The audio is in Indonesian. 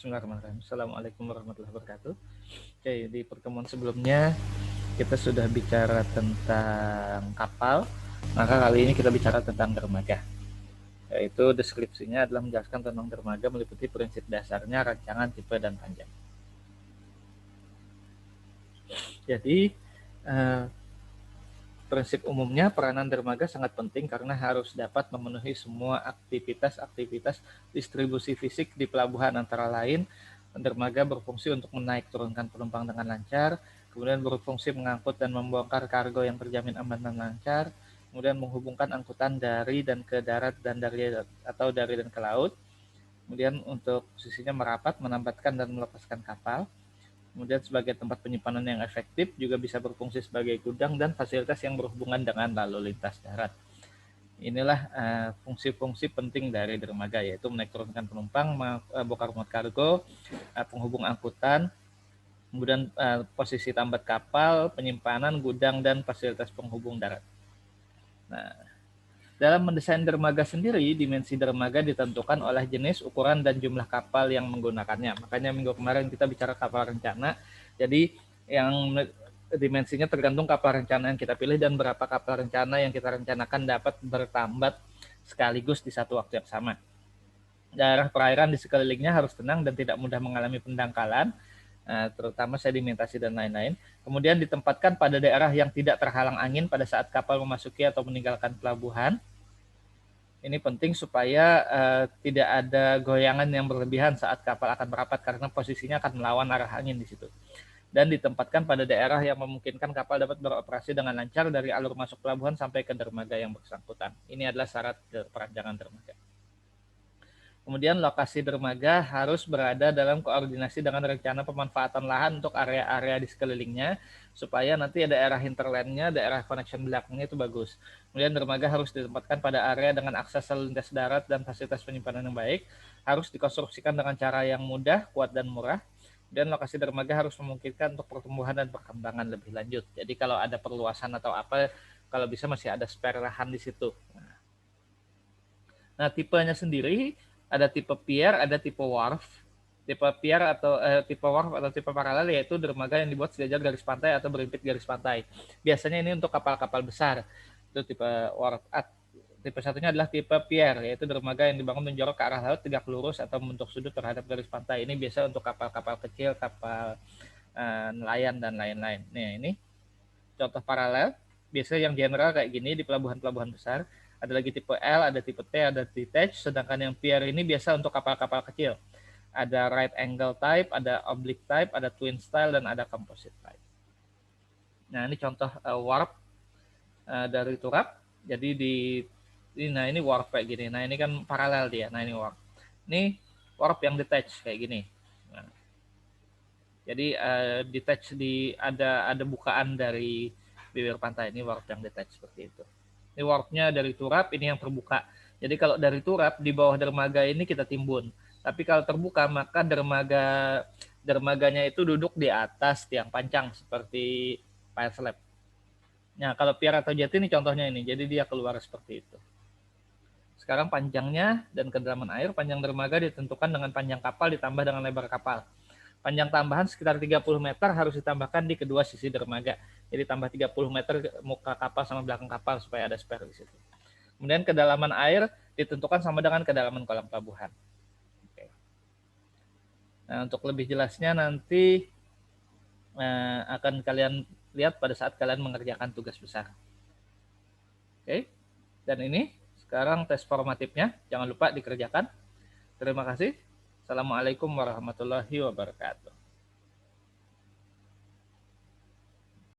Bismillahirrahmanirrahim. Assalamualaikum warahmatullahi wabarakatuh. Oke, di pertemuan sebelumnya kita sudah bicara tentang kapal, maka kali ini kita bicara tentang dermaga. Yaitu deskripsinya adalah menjelaskan tentang dermaga meliputi prinsip dasarnya, rancangan, tipe, dan panjang. Jadi, prinsip umumnya peranan dermaga sangat penting karena harus dapat memenuhi semua aktivitas distribusi fisik di pelabuhan, antara lain dermaga berfungsi untuk menaik turunkan penumpang dengan lancar, kemudian berfungsi mengangkut dan membongkar kargo yang terjamin aman dan lancar, kemudian menghubungkan angkutan dari dan ke darat dan dari dan ke laut, kemudian untuk posisinya merapat, menambatkan dan melepaskan kapal. Kemudian sebagai tempat penyimpanan yang efektif juga bisa berfungsi sebagai gudang dan fasilitas yang berhubungan dengan lalu lintas darat. Inilah fungsi-fungsi penting dari dermaga, yaitu menaik turunkan penumpang, bongkar muat kargo, penghubung angkutan, kemudian posisi tambat kapal, penyimpanan, gudang, dan fasilitas penghubung darat. Nah, dalam mendesain dermaga sendiri, dimensi dermaga ditentukan oleh jenis, ukuran, dan jumlah kapal yang menggunakannya. Makanya minggu kemarin kita bicara kapal rencana. Jadi yang dimensinya tergantung kapal rencana yang kita pilih dan berapa kapal rencana yang kita rencanakan dapat bertambat sekaligus di satu waktu yang sama. Daerah perairan di sekelilingnya harus tenang dan tidak mudah mengalami pendangkalan, terutama sedimentasi dan lain-lain. Kemudian ditempatkan pada daerah yang tidak terhalang angin pada saat kapal memasuki atau meninggalkan pelabuhan. Ini penting supaya tidak ada goyangan yang berlebihan saat kapal akan merapat karena posisinya akan melawan arah angin di situ. Dan ditempatkan pada daerah yang memungkinkan kapal dapat beroperasi dengan lancar dari alur masuk pelabuhan sampai ke dermaga yang bersangkutan. Ini adalah syarat perancangan dermaga. Kemudian lokasi dermaga harus berada dalam koordinasi dengan rencana pemanfaatan lahan untuk area-area di sekelilingnya, supaya nanti daerah hinterlandnya, daerah connection belakangnya itu bagus. Kemudian dermaga harus ditempatkan pada area dengan akses lalu lintas darat dan fasilitas penyimpanan yang baik, harus dikonstruksikan dengan cara yang mudah, kuat, dan murah, dan lokasi dermaga harus memungkinkan untuk pertumbuhan dan perkembangan lebih lanjut. Jadi kalau ada perluasan atau apa, kalau bisa masih ada spare lahan di situ. Nah, tipenya sendiri ada tipe pier, ada tipe wharf. Tipe pier atau tipe wharf atau tipe paralel yaitu dermaga yang dibuat sejajar garis pantai atau berimpit garis pantai. Biasanya ini untuk kapal-kapal besar. Itu tipe wharf. Tipe satunya adalah tipe pier, yaitu dermaga yang dibangun menjorok ke arah laut, tegak lurus atau membentuk sudut terhadap garis pantai. Ini biasa untuk kapal-kapal kecil, kapal nelayan dan lain-lain. Nah, ini contoh paralel. Biasanya yang general kayak gini di pelabuhan-pelabuhan besar. Ada lagi tipe L, ada tipe T, ada detached. Sedangkan yang pier ini biasa untuk kapal-kapal kecil. Ada right angle type, ada oblique type, ada twin style, dan ada composite type. Nah, ini contoh warp dari turap. Jadi ini warp kayak gini. Nah, ini kan paralel dia. Nah, ini warp. Ini warp yang detached kayak gini. Nah, jadi detached ada bukaan dari bibir pantai. Ini warp yang detached seperti itu. Ini warpnya dari turap, ini yang terbuka. Jadi kalau dari turap di bawah dermaga ini kita timbun. Tapi kalau terbuka maka dermaganya itu duduk di atas tiang pancang seperti pile slab. Nah, kalau pier atau jeti ini contohnya ini. Jadi dia keluar seperti itu. Sekarang panjangnya dan kedalaman air, panjang dermaga ditentukan dengan panjang kapal ditambah dengan lebar kapal. Panjang tambahan sekitar 30 meter harus ditambahkan di kedua sisi dermaga. Jadi tambah 30 meter muka kapal sama belakang kapal supaya ada spare di situ. Kemudian kedalaman air ditentukan sama dengan kedalaman kolam pelabuhan. Oke. Nah, untuk lebih jelasnya nanti akan kalian lihat pada saat kalian mengerjakan tugas besar. Oke. Dan ini sekarang tes formatifnya. Jangan lupa dikerjakan. Terima kasih. Assalamualaikum warahmatullahi wabarakatuh.